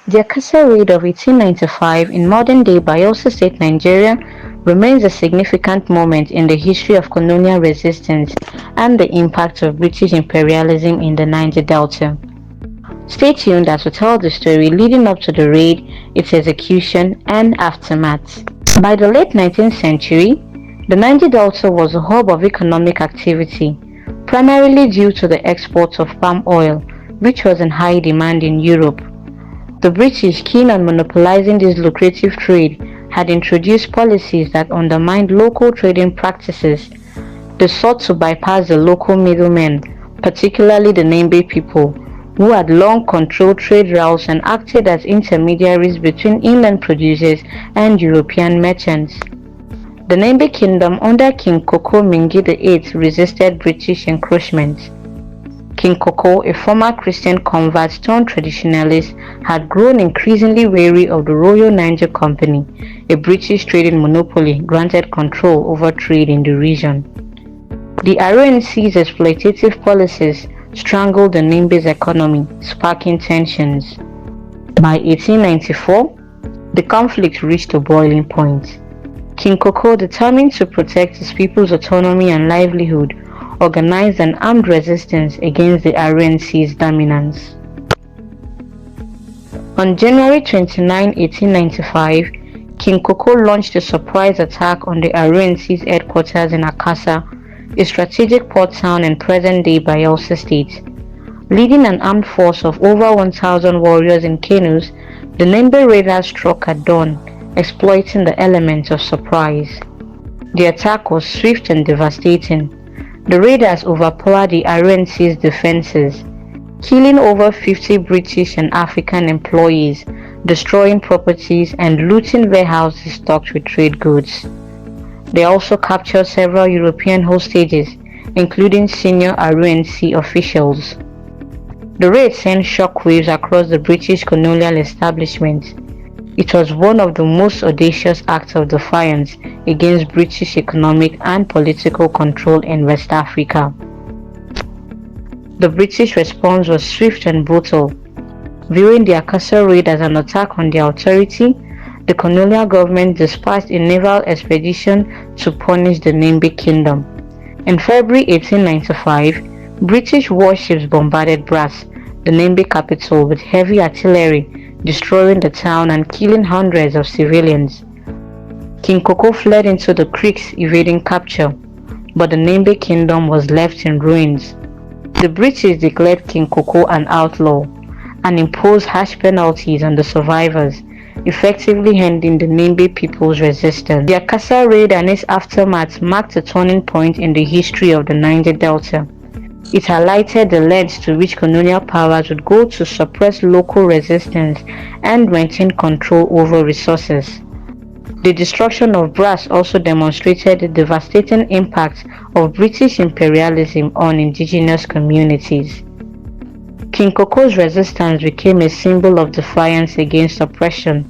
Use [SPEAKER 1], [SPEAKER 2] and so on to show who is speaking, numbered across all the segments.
[SPEAKER 1] The Akassa Raid of 1895 in modern-day Bayelsa State, Nigeria, remains a significant moment in the history of colonial resistance and the impact of British imperialism in the Niger Delta. Stay tuned as we tell the story leading up to the raid, its execution, and aftermath. By the late 19th century, the Niger Delta was a hub of economic activity, primarily due to the export of palm oil, which was in high demand in Europe. The British, keen on monopolizing this lucrative trade, had introduced policies that undermined local trading practices. They sought to bypass the local middlemen, particularly the Nembe people, who had long controlled trade routes and acted as intermediaries between inland producers and European merchants. The Nembe Kingdom under King Koko Mingi VIII resisted British encroachment. King Koko, a former Christian convert turned traditionalist, had grown increasingly wary of the Royal Niger Company, a British trading monopoly granted control over trade in the region. The RNC's exploitative policies strangled the Nembe's economy, sparking tensions. By 1894, the conflict reached a boiling point. King Koko, determined to protect his people's autonomy and livelihood, organized an armed resistance against the RNC's dominance. On January 29, 1895, King Koko launched a surprise attack on the RNC's headquarters in Akassa, a strategic port town in present-day Bayelsa State. Leading an armed force of over 1,000 warriors in canoes, the Nembe raiders struck at dawn, exploiting the element of surprise. The attack was swift and devastating. The raiders overpowered the RNC's defenses, killing over 50 British and African employees, destroying properties and looting warehouses stocked with trade goods. They also captured several European hostages, including senior RNC officials. The raid sent shockwaves across the British colonial establishment. It was one of the most audacious acts of defiance against British economic and political control in West Africa. The British response was swift and brutal. Viewing the Akassa Raid as an attack on their authority, the colonial government dispatched a naval expedition to punish the Nembe Kingdom. In February 1895, British warships bombarded Brass, the Nembe capital, with heavy artillery, destroying the town and killing hundreds of civilians. King Koko fled into the creeks, evading capture, but the Nembe Kingdom was left in ruins. The British declared King Koko an outlaw and imposed harsh penalties on the survivors, effectively ending the Nembe people's resistance. The Akassa Raid and its aftermath marked a turning point in the history of the Niger Delta. It highlighted the lengths to which colonial powers would go to suppress local resistance and maintain control over resources. The destruction of Brass also demonstrated the devastating impact of British imperialism on indigenous communities. King Koko's resistance became a symbol of defiance against oppression.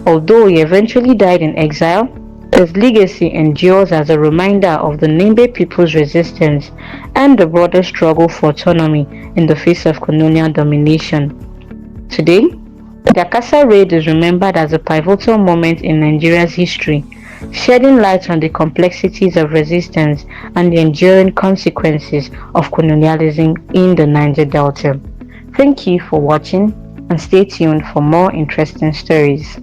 [SPEAKER 1] Although he eventually died in exile, his legacy endures as a reminder of the Nembe people's resistance and the broader struggle for autonomy in the face of colonial domination. Today, the Akassa Raid is remembered as a pivotal moment in Nigeria's history, shedding light on the complexities of resistance and the enduring consequences of colonialism in the Niger Delta. Thank you for watching and stay tuned for more interesting stories.